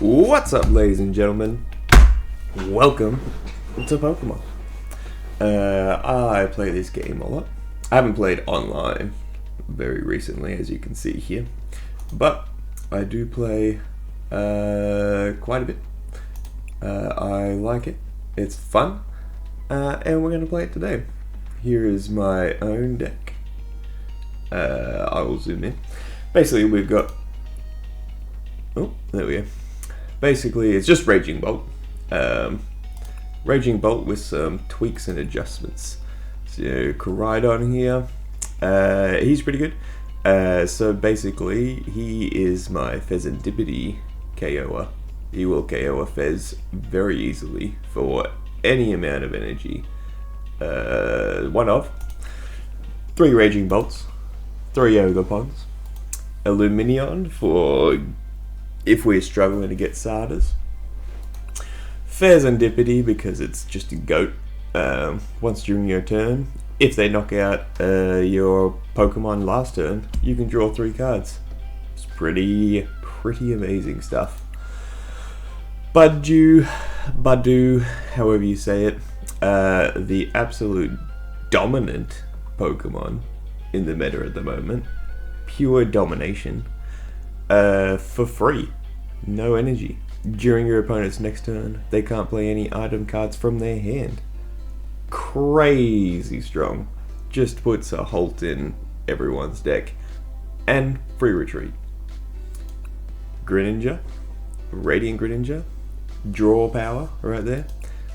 What's up, ladies and gentlemen? Welcome to Pokemon. I play this game a lot. I haven't played online very recently, as you can see here, but I do play quite a bit. I like it. It's fun, and we're going to play it today. Here is my own deck. I will zoom in. Basically, we've got... Oh, there we go. Basically, it's just Raging Bolt. Raging Bolt with some tweaks and adjustments. So, Koraidon here. He's pretty good. So basically, he is my Fezandipity KO'er. He will KO a Fez very easily for any amount of energy. 1 of 3 Raging Bolts, 3 Ogopons, Illuminion for if we're struggling to get Sardas, Fezandipity because it's just a goat. Once during your turn, if they knock out your Pokemon last turn, you can draw 3 cards. It's pretty amazing stuff. Badu, however you say it, the absolute dominant Pokemon in the meta at the moment. Pure domination. For free. No energy. During your opponent's next turn, they can't play any item cards from their hand. Crazy strong. Just puts a halt in everyone's deck. And free retreat. Greninja. Radiant Greninja. Draw power right there.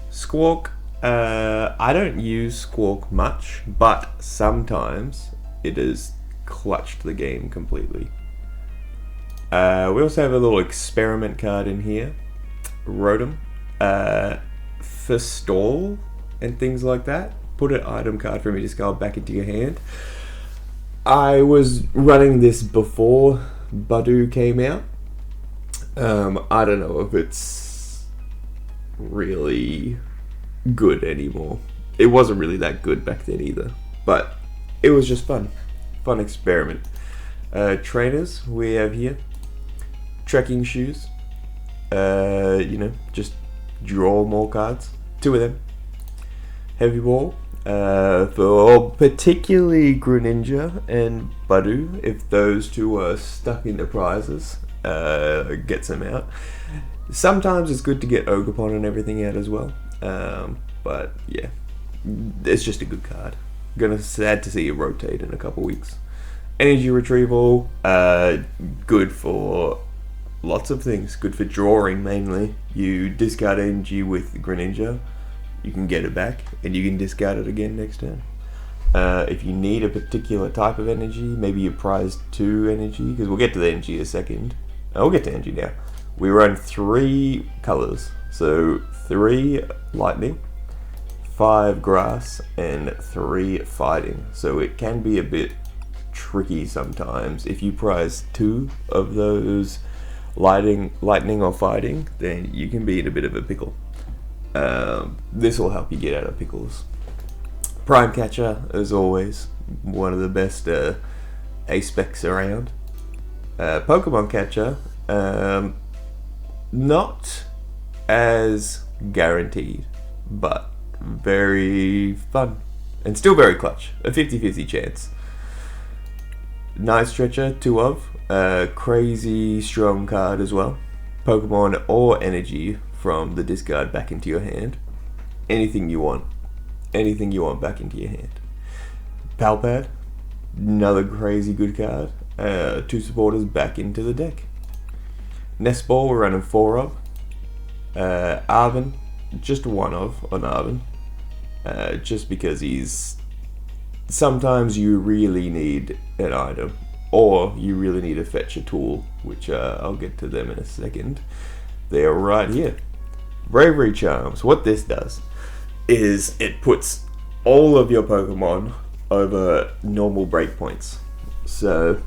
Squawk. I don't use Squawk much, but sometimes it has clutched the game completely. We also have a little experiment card in here. Rotom. For stall and things like that. Put an item card from your discard back into your hand. I was running this before Badu came out. I don't know if it's really good anymore. It wasn't really that good back then either. But it was just fun. Fun experiment. Trainers we have here. Trekking shoes. Just draw more cards. 2 of them. Heavy ball. For particularly Greninja and Badu, if those 2 are stuck into prizes, gets them out. Sometimes it's good to get Ogopon and everything out as well. But yeah, it's just a good card. Sad to see it rotate in a couple weeks. Energy retrieval, good for lots of things. Good for drawing mainly. You discard energy with Greninja, you can get it back, and you can discard it again next turn. If you need a particular type of energy, maybe you prize 2 energy, because we'll get to the energy in a second. We'll get to energy now. We run 3 colors, so 3 lightning, 5 grass, and 3 fighting. So it can be a bit tricky sometimes. If you prize 2 of those lightning or fighting, then you can be in a bit of a pickle. This will help you get out of pickles. Prime Catcher, as always, one of the best A-specs around. Pokemon Catcher, not as guaranteed, but very fun. And still very clutch. A 50-50 chance. Night Stretcher, 2 of. Crazy strong card as well. Pokemon or energy from the discard back into your hand. Anything you want. Anything you want back into your hand. Palpad, another crazy good card. 2 supporters back into the deck. Nest Ball, we're running 4 of. Arven, just 1 of on Arven. Just because he's... Sometimes you really need an item. Or you really need to fetch a tool, which I'll get to them in a second. They're right here. Bravery Charms. What this does is it puts all of your Pokemon over normal breakpoints. So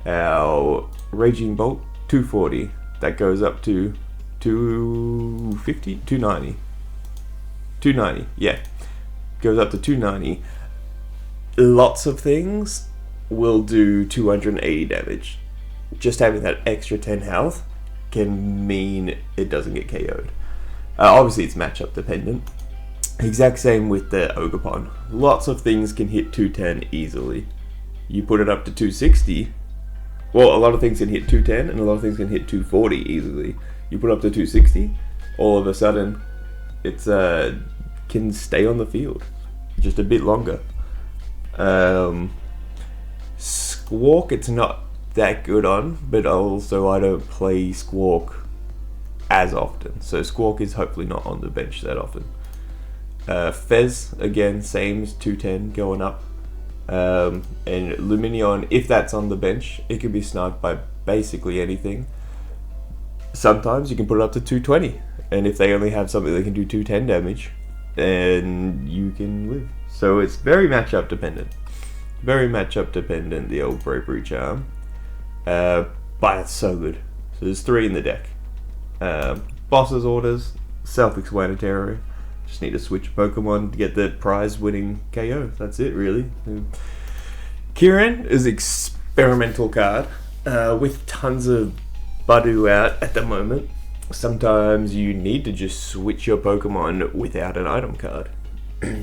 our Raging Bolt, 240. That goes up to 250, 290. 290, yeah. Goes up to 290. Lots of things will do 280 damage. Just having that extra 10 health can mean it doesn't get KO'd. Obviously, it's matchup dependent. Exact same with the Ogerpon. Lots of things can hit 210 easily. You put it up to 260. Well, a lot of things can hit 210, and a lot of things can hit 240 easily. You put up to 260, all of a sudden, it's can stay on the field just a bit longer. Squawk, it's not that good on, but also I don't play Squawk as often, so Squawk is hopefully not on the bench that often. Fez, again, same as 210 going up. And Luminion, if that's on the bench, it can be sniped by basically anything. Sometimes you can put it up to 220, and if they only have something that can do 210 damage, then you can live. So it's very matchup dependent. Very matchup dependent, the old Bravery Charm. But it's so good. So there's 3 in the deck. Boss's Orders, self-explanatory. Just need to switch Pokemon to get the prize-winning KO. That's it, really. Kieran is an experimental card with tons of Budu out at the moment. Sometimes you need to just switch your Pokemon without an item card.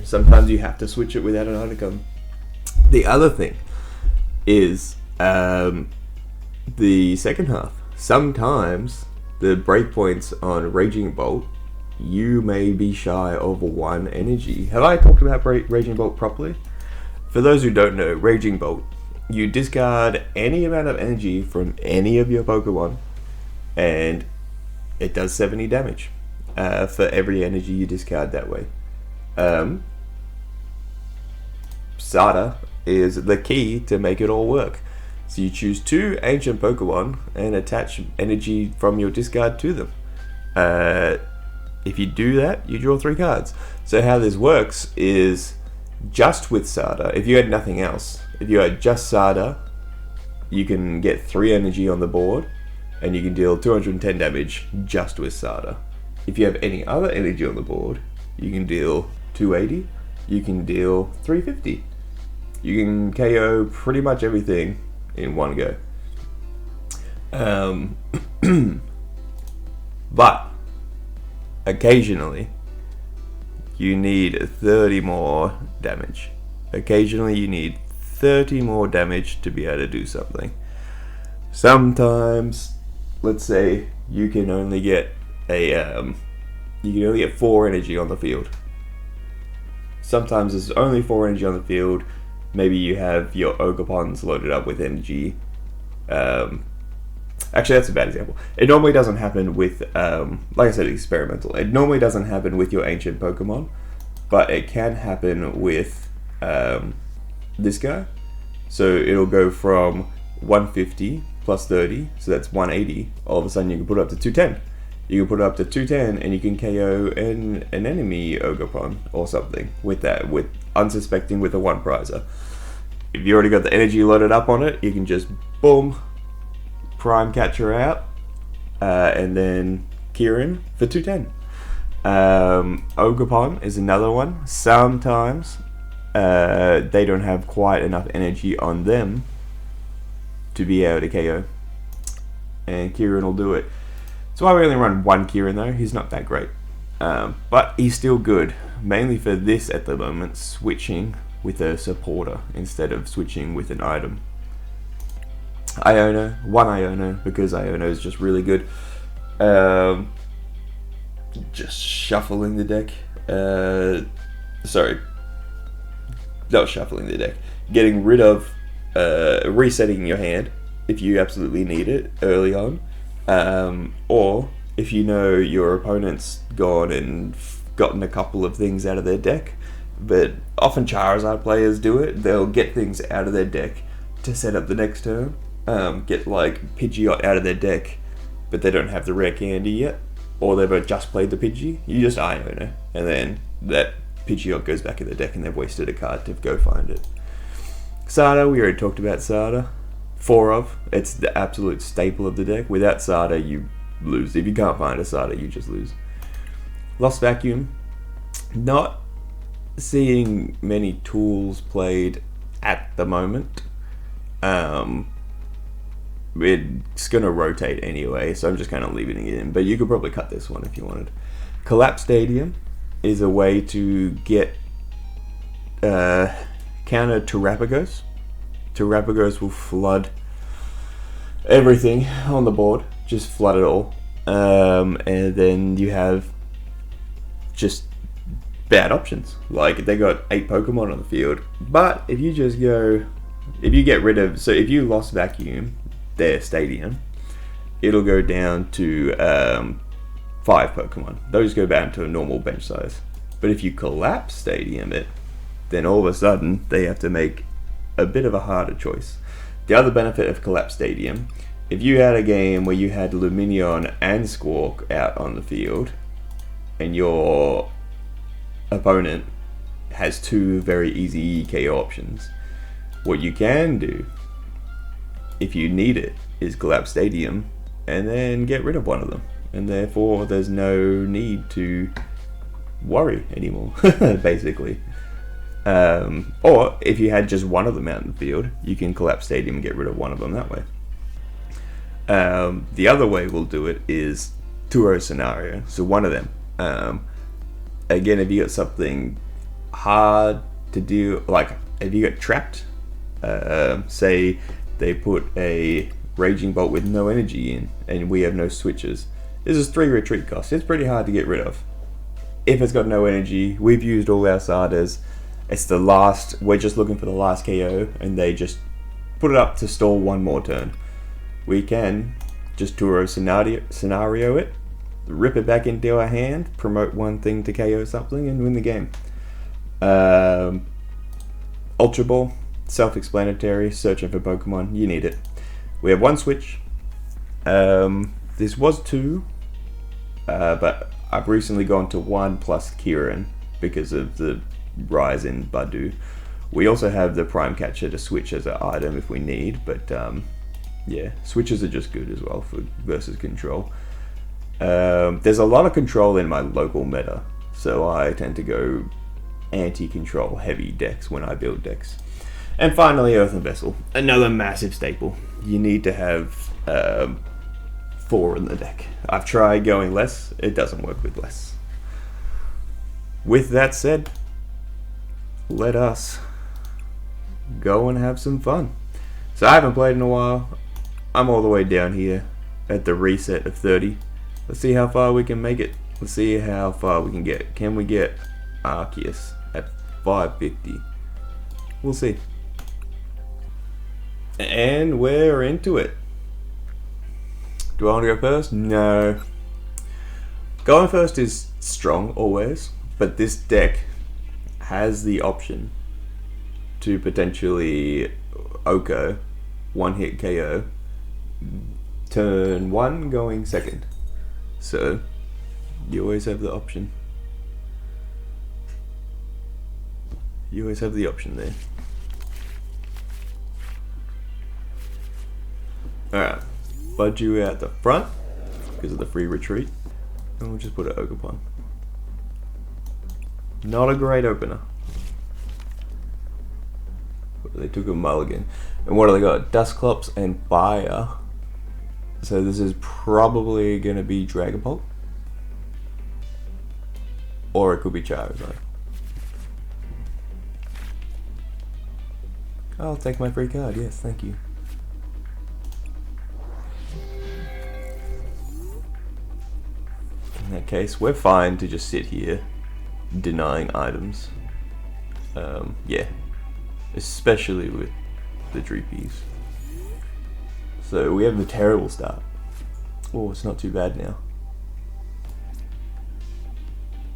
Sometimes you have to switch it without an item card. The other thing is the second half. Sometimes the breakpoints on Raging Bolt, you may be shy of 1 energy. Have I talked about Raging Bolt properly? For those who don't know, Raging Bolt, you discard any amount of energy from any of your Pokemon, and it does 70 damage for every energy you discard that way. Sada is the key to make it all work. So you choose 2 ancient Pokemon and attach energy from your discard to them. If you do that, you draw 3 cards. So how this works is just with Sada, if you had nothing else, if you had just Sada, you can get 3 energy on the board and you can deal 210 damage just with Sada. If you have any other energy on the board, you can deal 280, you can deal 350. You can KO pretty much everything in one go. But occasionally you need 30 more damage. Occasionally you need 30 more damage to be able to do something. Sometimes, let's say you can only get you can only get 4 energy on the field. Sometimes there's only 4 energy on the field. Maybe you have your Ogerpons loaded up with energy. Actually, that's a bad example. It normally doesn't happen with, like I said, experimental. It normally doesn't happen with your ancient Pokemon, but it can happen with this guy. So it'll go from 150 plus 30, so that's 180. All of a sudden you can put it up to 210. You can put it up to 210 and you can KO an enemy Ogerpon or something with that, with unsuspecting with a 1 prizer. If you already got the energy loaded up on it, you can just boom, prime catcher out, and then Kieran for 210. Ogerpon is another one. Sometimes they don't have quite enough energy on them to be able to KO, and Kieran will do it. That's why we only run 1 Kieran though. He's not that great, but he's still good, mainly for this at the moment, switching with a supporter instead of switching with an item. Iono, 1 Iono, because Iono is just really good. Just shuffling the deck. Sorry, not shuffling the deck. Getting rid of, resetting your hand if you absolutely need it early on. Or if you know your opponent's gone and gotten a couple of things out of their deck, but often Charizard players do it. They'll get things out of their deck to set up the next turn. Get like Pidgeot out of their deck, but they don't have the rare candy yet, or they've just played the Pidgey. You just Iono, and then that Pidgeot goes back in the deck and they've wasted a card to go find it. Sada, we already talked about Sada. 4 of, it's the absolute staple of the deck. Without Sada, you lose. If you can't find a Sada, you just lose. Lost Vacuum, not seeing many tools played at the moment. it's gonna rotate anyway, so I'm just kind of leaving it in. But you could probably cut this one if you wanted. Collapse Stadium is a way to get counter Terrapagos. Terrapagos will flood everything on the board, just flood it all, and then you have just bad options. Like, they got 8 Pokemon on the field, but if you get rid of, so if you lost Vacuum their stadium, it'll go down to 5 Pokemon. Those go down to a normal bench size. But if you collapse stadium it, then all of a sudden they have to make a bit of a harder choice. The other benefit of collapse stadium, if you had a game where you had Lumineon and Squawk out on the field, and your opponent has 2 very easy KO options, what you can do, if you need it, is collapse stadium and then get rid of one of them, and therefore there's no need to worry anymore, basically. Or if you had just one of them out in the field, you can collapse stadium and get rid of one of them that way. The other way we'll do it is Turo scenario. So one of them. Again, if you got something hard to do, like if you get trapped, say they put a Raging Bolt with no energy in, and we have no switches. This is 3 retreat costs. It's pretty hard to get rid of. If it's got no energy, we've used all our Sardas. It's the last, we're just looking for the last KO, and they just put it up to stall one more turn. We can just Turo scenario it, rip it back into our hand, promote one thing to KO something, and win the game. Ultra Ball, self-explanatory, searching for Pokemon, you need it. We have 1 switch. This was 2, but I've recently gone to 1 plus Kieran because of the rise in Badu. We also have the Prime Catcher to switch as an item if we need, but yeah, switches are just good as well for versus control. There's a lot of control in my local meta, so I tend to go anti-control heavy decks when I build decks. And finally, Earthen Vessel, another massive staple. You need to have 4 in the deck. I've tried going less, it doesn't work with less. With that said, let us go and have some fun. So I haven't played in a while. I'm all the way down here at the reset of 30. Let's see how far we can make it. Let's see how far we can get. Can we get Arceus at 550? We'll see. And we're into it. Do I want to go first? No. Going first is strong always, but this deck has the option to potentially Oko, 1-hit KO, turn 1 going second. So you always have the option. You always have the option there. Alright, Budju at the front because of the free retreat, and we'll just put an Ogerpon. Not a great opener. They took a mulligan. And what do they got? Dusclops and Fire. So this is probably going to be Dragapult. Or it could be Charizard. I'll take my free card, yes, thank you. In that case, we're fine to just sit here denying items. Yeah, especially with the Dreepies. So we have a terrible start. Oh, it's not too bad now.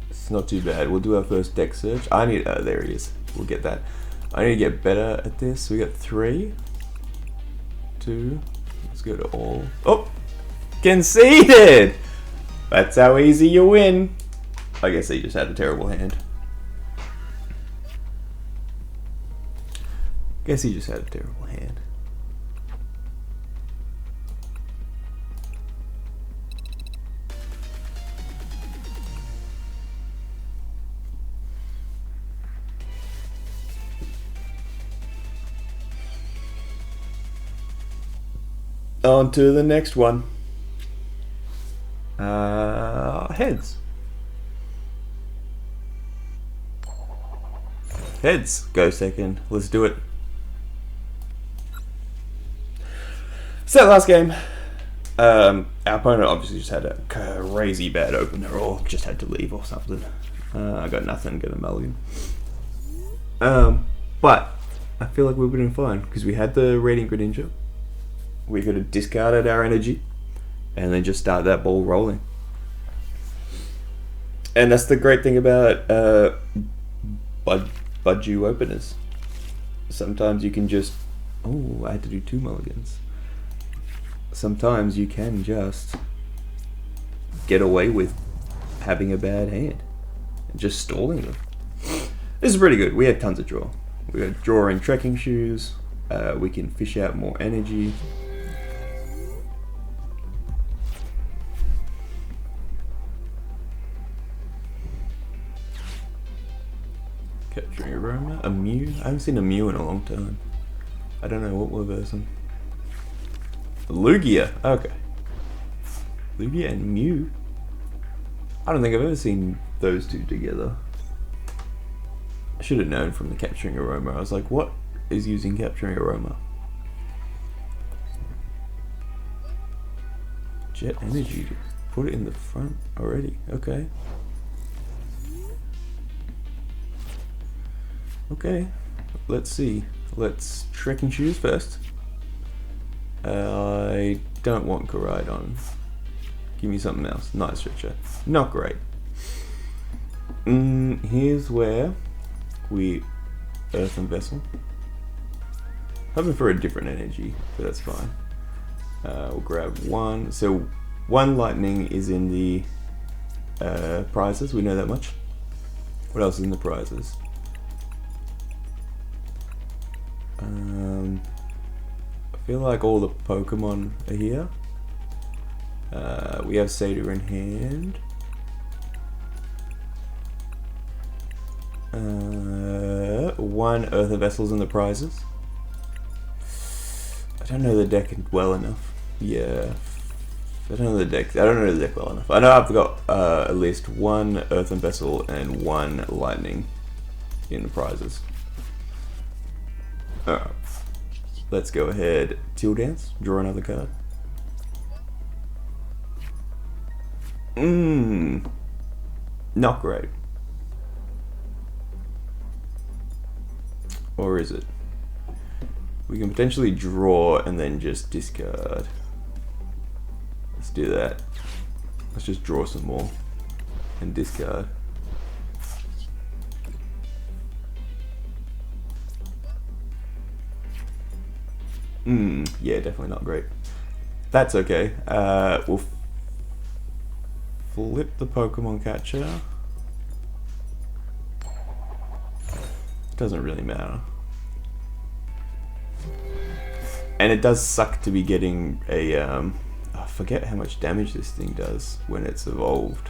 It's not too bad. We'll do our first deck search. I need, there he is. We'll get that. I need to get better at this. We got 3, 2, let's go to all. Oh, conceded! That's how easy you win. I guess he just had a terrible hand. Guess he just had a terrible hand. On to the next one. Heads. Heads. Go second. Let's do it. So last game, our opponent obviously just had a crazy bad opener or just had to leave or something. I got nothing, get a mulligan. But I feel like we were doing fine because we had the Radiant Greninja. We could have discarded our energy and then just start that ball rolling. And that's the great thing about Budju openers. Sometimes you can just... Oh, I had to do 2 mulligans. Sometimes you can just get away with having a bad hand and just stalling them. This is pretty good. We have tons of draw. We got draw in trekking shoes. We can fish out more energy. Capturing Aroma. A Mew? I haven't seen a Mew in a long time. I don't know what we're versing. Lugia. Okay. Lugia and Mew. I don't think I've ever seen those two together. I should have known from the Capturing Aroma. I was like, what is using Capturing Aroma? Jet Energy. Put it in the front already. Okay. Okay. Let's see. Let's Trekking Shoes first. I don't want Koraidon. Give me something else. Night Stretcher. Not great. Here's where we Earthen Vessel. Hoping for a different energy, but that's fine. We'll grab one. So 1 lightning is in the prizes. We know that much. What else is in the prizes? I feel like all the Pokemon are here. We have Seda in hand. 1 Earthen Vessel's in the prizes. I don't know the deck well enough. Yeah. I don't know the deck. I don't know the deck well enough. I know I've got at least 1 Earthen Vessel and 1 Lightning in the prizes. Alright. Let's go ahead. Teal Dance. Draw another card. Not great. Or is it? We can potentially draw and then just discard. Let's do that. Let's just draw some more and discard. Yeah, definitely not great. That's okay. We'll flip the Pokemon Catcher. Doesn't really matter. And it does suck to be getting a... I forget how much damage this thing does when it's evolved.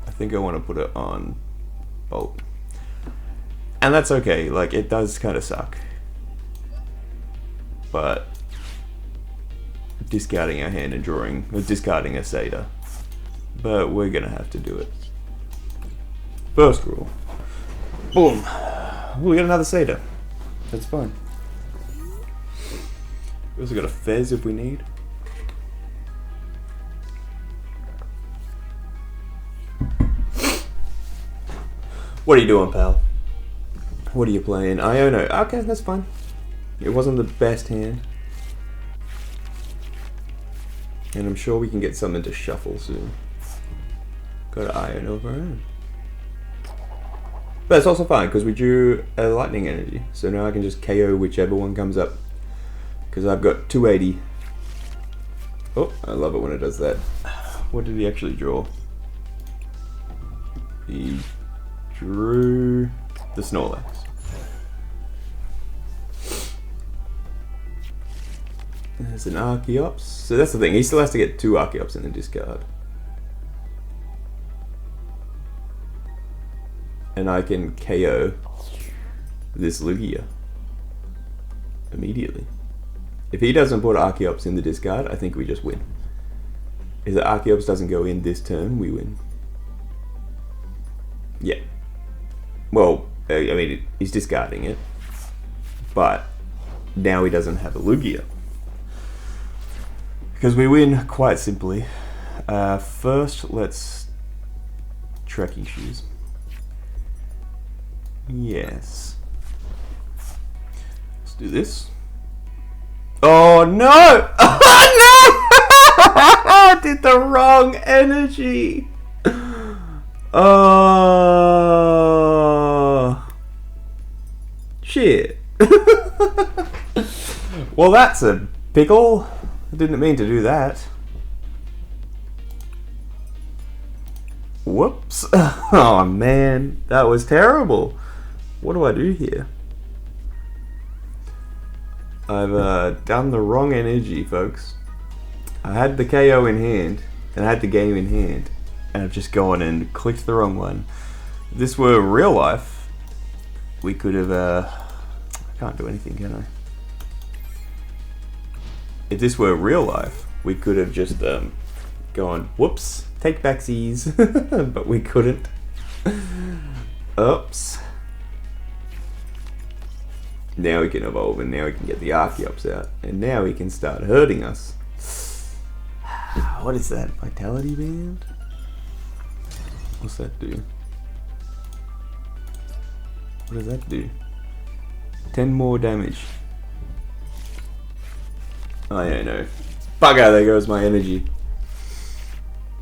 I think I want to put it on Bolt. And that's okay, like it does kind of suck. But discarding our hand and drawing, or discarding a Seda. But we're gonna have to do it. First rule. Boom. We got another Seda. That's fine. We also got a Fez if we need. What are you doing, pal? What are you playing? Iono. Okay, that's fine. It wasn't the best hand. And I'm sure we can get something to shuffle soon. Got Iono of our own. But it's also fine, because we drew a lightning energy. So now I can just KO whichever one comes up. Because I've got 280. Oh, I love it when it does that. What did he actually draw? He drew the Snorlax. There's an Archeops. So that's the thing, he still has to get 2 Archeops in the discard. And I can KO this Lugia immediately. If he doesn't put Archeops in the discard, I think we just win. If the Archeops doesn't go in this turn, we win. Yeah. Well, I mean, he's discarding it. But now he doesn't have a Lugia. Because we win quite simply. First, let's... Trekkie shoes. Yes. Let's do this. Oh no! Oh no! I did the wrong energy. Oh shit. Well, that's a pickle. I didn't mean to do that. Whoops. Oh man, that was terrible. What do I do here? I've done the wrong energy, folks. I had the KO in hand, and I had the game in hand, and I've just gone and clicked the wrong one. If this were real life, we could have... I can't do anything, can I? If this were real life, we could have just gone, whoops, take backsies, but we couldn't. Oops. Now we can evolve, and now we can get the Archeops out, and now he can start hurting us. What is that? Vitality band? What's that do? What does that do? 10 more damage. Oh yeah, no. Bugger, there goes my energy.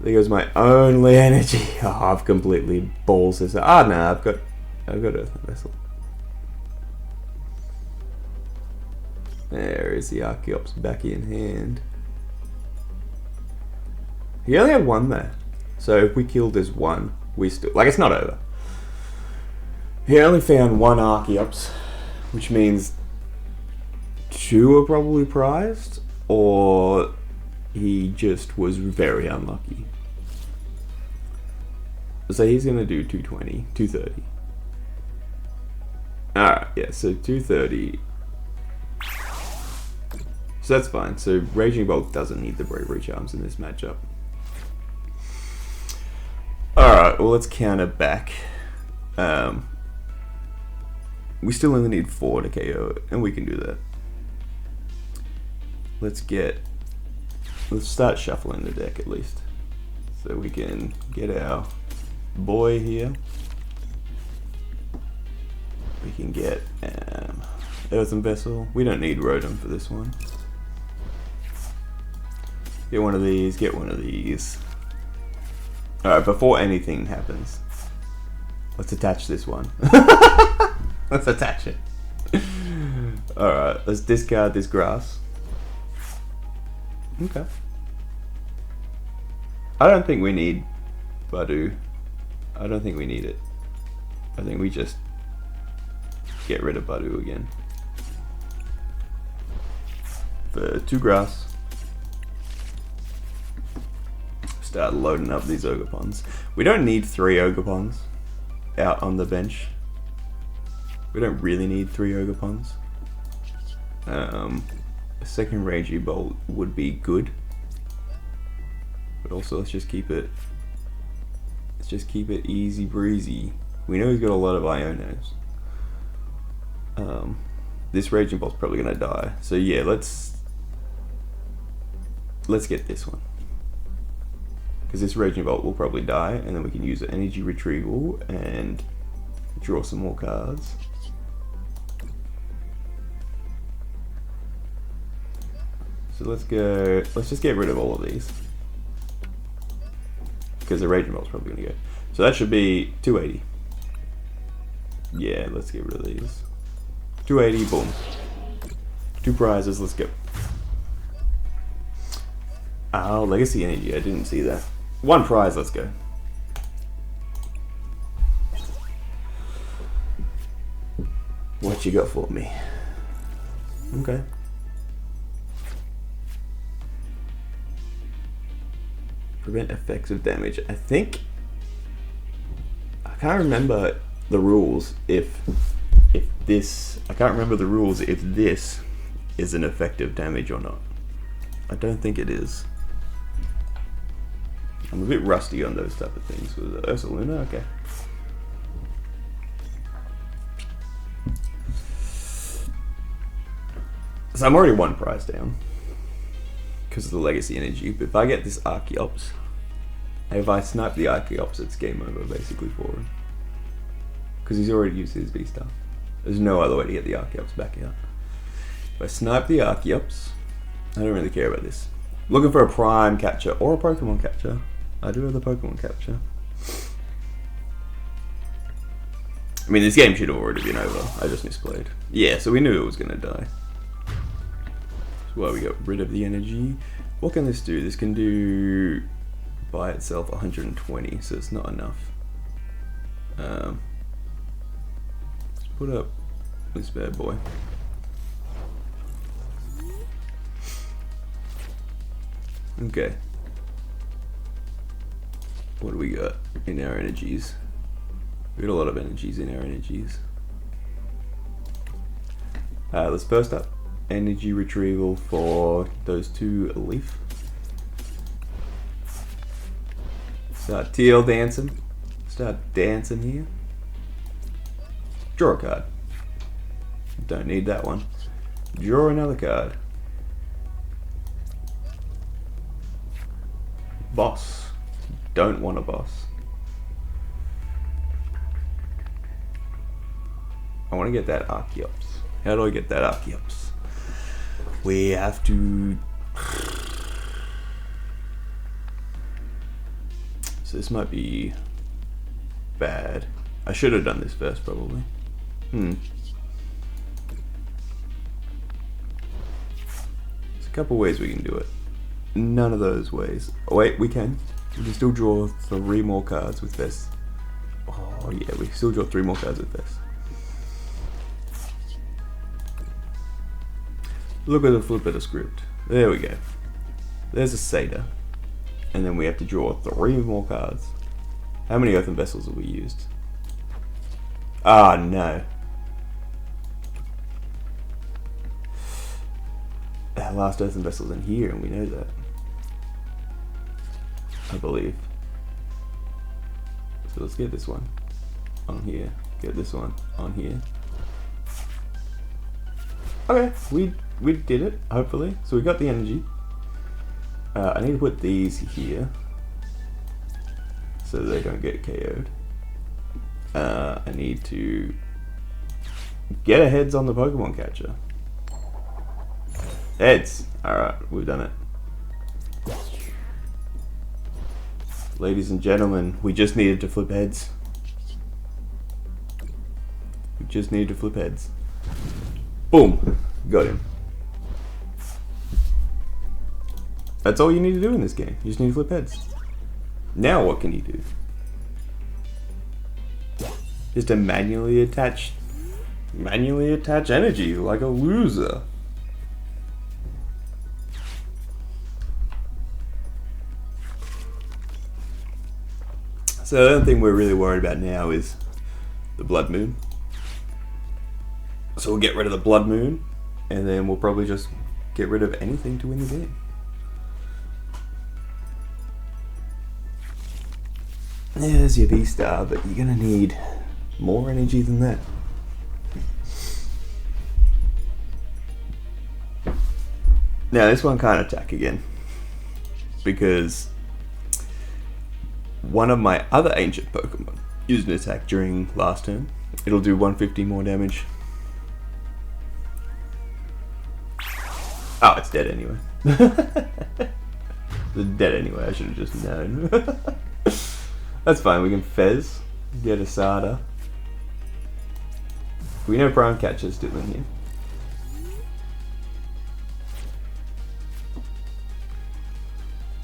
There goes my only energy. Oh, I've completely balls this. Ah, nah, I've got Earth Vessel. There is the Archeops back in hand. He only had one there. So if we killed this one, we still... Like, it's not over. He only found one Archeops, which means 2 are probably prized, or he just was very unlucky. So he's going to do 220, 230. Alright, yeah, so 230... So that's fine. So Raging Bolt doesn't need the Bravery Charms in this matchup. Alright, well let's counter back. We still only need 4 to KO, and we can do that. Let's start shuffling the deck at least. So we can get our boy here. We can get Earthen Vessel. We don't need Rotom for this one. Get one of these, get one of these. Alright, before anything happens, let's attach this one. Let's attach it. Alright, let's discard this grass. Okay. I don't think we need Badu. I don't think we need it. I think we just get rid of Badu again. For 2 grass. Start loading up these Ogopons. We don't need 3 Ogopons out on the bench. We don't really need 3 Ogopons. A second Raging Bolt would be good. But also let's just keep it easy breezy. We know he's got a lot of Ionos. This Raging Bolt's probably gonna die. So yeah, let's get this one. Because this Raging Bolt will probably die, and then we can use the energy retrieval and draw some more cards. So let's just get rid of all of these. Because the Raging Bolt's probably gonna go. So that should be 280. Yeah, let's get rid of these. 280, boom. 2 prizes, let's go. Oh, Legacy Energy, I didn't see that. 1 prize, let's go. What you got for me? Okay. Prevent effects of damage. I can't remember the rules if this is an effective damage or not. I don't think it is. I'm a bit rusty on those type of things. Was it Ursaluna? Okay. So I'm already one prize down because of the legacy energy. But if I get this Archeops, if I snipe the Archeops, it's game over basically for him. Because he's already used his V-Star. There's no other way to get the Archeops back out. If I snipe the Archeops, I don't really care about this. Looking for a Prime catcher or a Pokemon catcher. I do have the Pokemon catcher. I mean, this game should have already been over. I just misplayed. Yeah, so we knew it was going to die. That's why we got rid of the energy. What can this do? This can do by itself 120, so it's not enough. Let's put up this bad boy. Okay. What do we got in our energies? We got a lot of energies in our energies. Let's burst up energy retrieval for those two leaf. Start teal dancing. Start dancing here. Draw a card. Don't need that one. Draw another card. Boss. Don't want a boss. I want to get that Archeops. How do I get that Archeops? We have to... So this might be bad. I should have done this first, probably. There's a couple ways we can do it. None of those ways. Oh wait, we can. We can still draw 3 more cards with this. Oh yeah, we can still draw 3 more cards with this. Look at the flip of the script. There we go. There's a Seder. And then we have to draw 3 more cards. How many earthen vessels have we used? Ah, no. Our last earthen vessel's in here, and we know that. I believe. So let's get this one on here. Get this one on here. Okay, we did it, hopefully. So we got the energy. I need to put these here so they don't get KO'd. I need to get a heads on the Pokemon catcher. Heads! Alright, we've done it. Ladies and gentlemen, we just needed to flip heads. We just needed to flip heads. Boom! Got him. That's all you need to do in this game. You just need to flip heads. Now what can you do? Just to manually attach energy like a loser. So the only thing we're really worried about now is the Blood Moon. So we'll get rid of the Blood Moon, and then we'll probably just get rid of anything to win the game. Yeah, there's your V-Star, but you're gonna need more energy than that. Now this one can't attack again, because one of my other ancient Pokemon used an attack during last turn. It'll do 150 more damage. Oh, it's dead anyway. It's dead anyway, I should have just known. That's fine, we can Fez, get a Sada. We know Prime Catcher's still in here.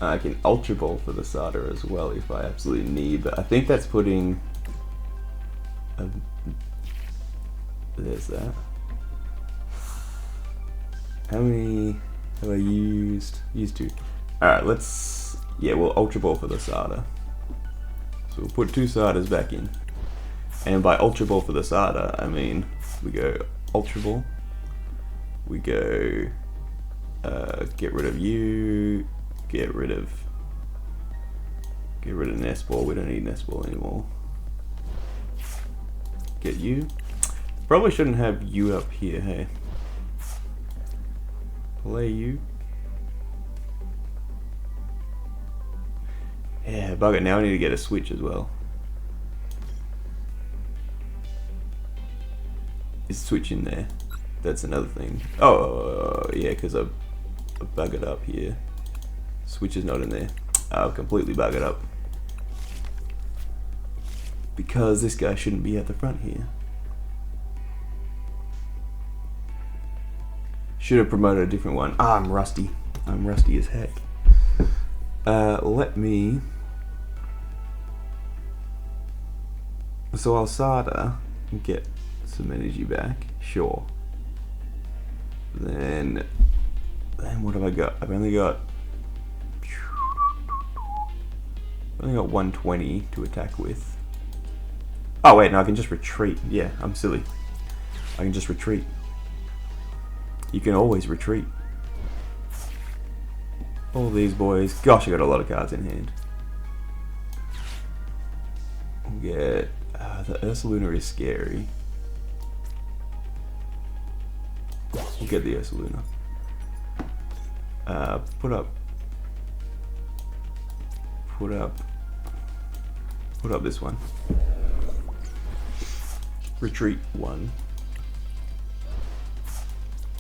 I can Ultra Ball for the Sada as well if I absolutely need, but I think that's putting... there's that. How many have I used? Used 2. Alright, let's... yeah, we'll Ultra Ball for the Sada. So we'll put 2 Sadas back in. And by Ultra Ball for the Sada, I mean we go Ultra Ball. we go get rid of you, get rid of Nest Ball. We don't need Nest Ball anymore. Get you. Probably shouldn't have you up here, hey. Play you. Yeah, bugger, now I need to get a switch as well. Is switch in there? That's another thing. Oh, yeah, because I buggered up here. Switch is not in there. I've completely buggered up. Because this guy shouldn't be at the front here. Should have promoted a different one. Ah, I'm rusty. I'm rusty as heck. Let me... So I'll solder and get some energy back. Sure. Then what have I got? I've only got 120 to attack with. Oh wait, no, I can just retreat. Yeah, I'm silly. I can just retreat. You can always retreat. All these boys. Gosh, I got a lot of cards in hand. We'll get the Ursaluna is scary. We'll get the Ursaluna. Put up this one. Retreat 1.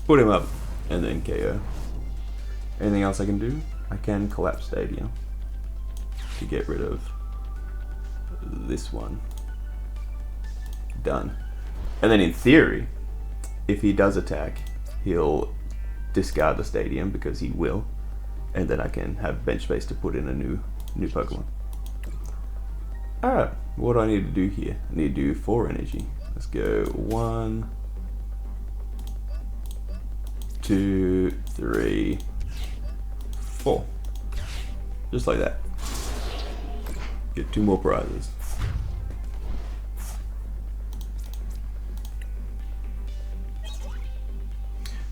Put him up and then KO. Anything else I can do? I can collapse Stadium to get rid of this one. Done. And then in theory, if he does attack, he'll discard the Stadium because he will, and then I can have bench space to put in a new Pokemon. Alright, what do I need to do here? I need to do 4 energy. Let's go 1, 2, 3, 4. Just like that. Get 2 more prizes.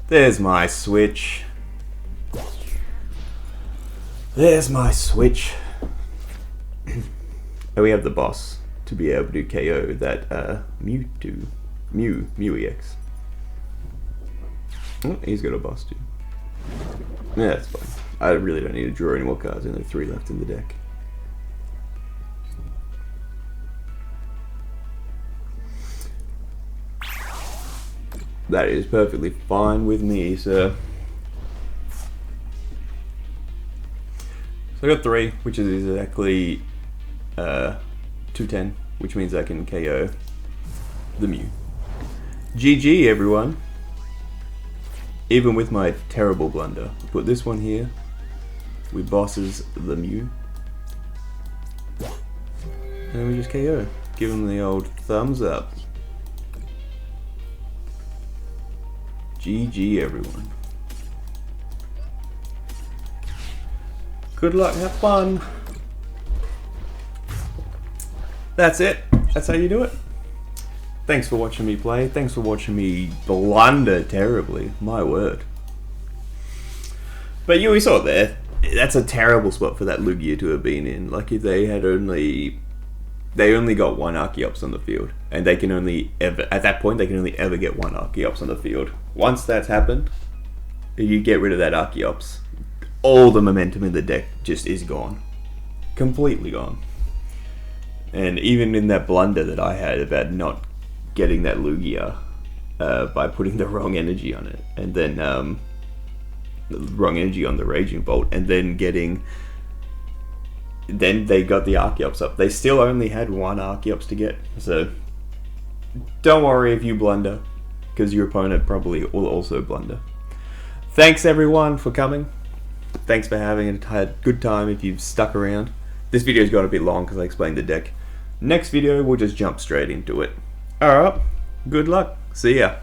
There's my switch. There's my switch. And we have the boss to be able to KO that Mew EX. Oh, he's got a boss too. Yeah, that's fine. I really don't need to draw any more cards. Only 3 left in the deck. That is perfectly fine with me, sir. So I got 3, which is exactly 210, which means I can KO the Mew. GG, everyone. Even with my terrible blunder. Put this one here. We bosses the Mew. And then we just KO. Give him the old thumbs up. GG, everyone. Good luck, have fun. That's it. That's how you do it. Thanks for watching me play. Thanks for watching me blunder terribly. My word. But we saw it there. That's a terrible spot for that Lugia to have been in. Like if they had only got 1 Archeops on the field, and they can only ever, at that point, they can only ever get 1 Archeops on the field. Once that's happened, you get rid of that Archeops, all the momentum in the deck just is gone. Completely gone. And even in that blunder that I had about not getting that Lugia by putting the wrong energy on it, and then the wrong energy on the Raging Bolt, and then they got the Archeops up. They still only had 1 Archeops to get, so don't worry if you blunder, because your opponent probably will also blunder. Thanks everyone for coming. Thanks for having it. Had a good time if you've stuck around. This video's got a bit long because I explained the deck. Next video, we'll just jump straight into it. Alright, good luck. See ya.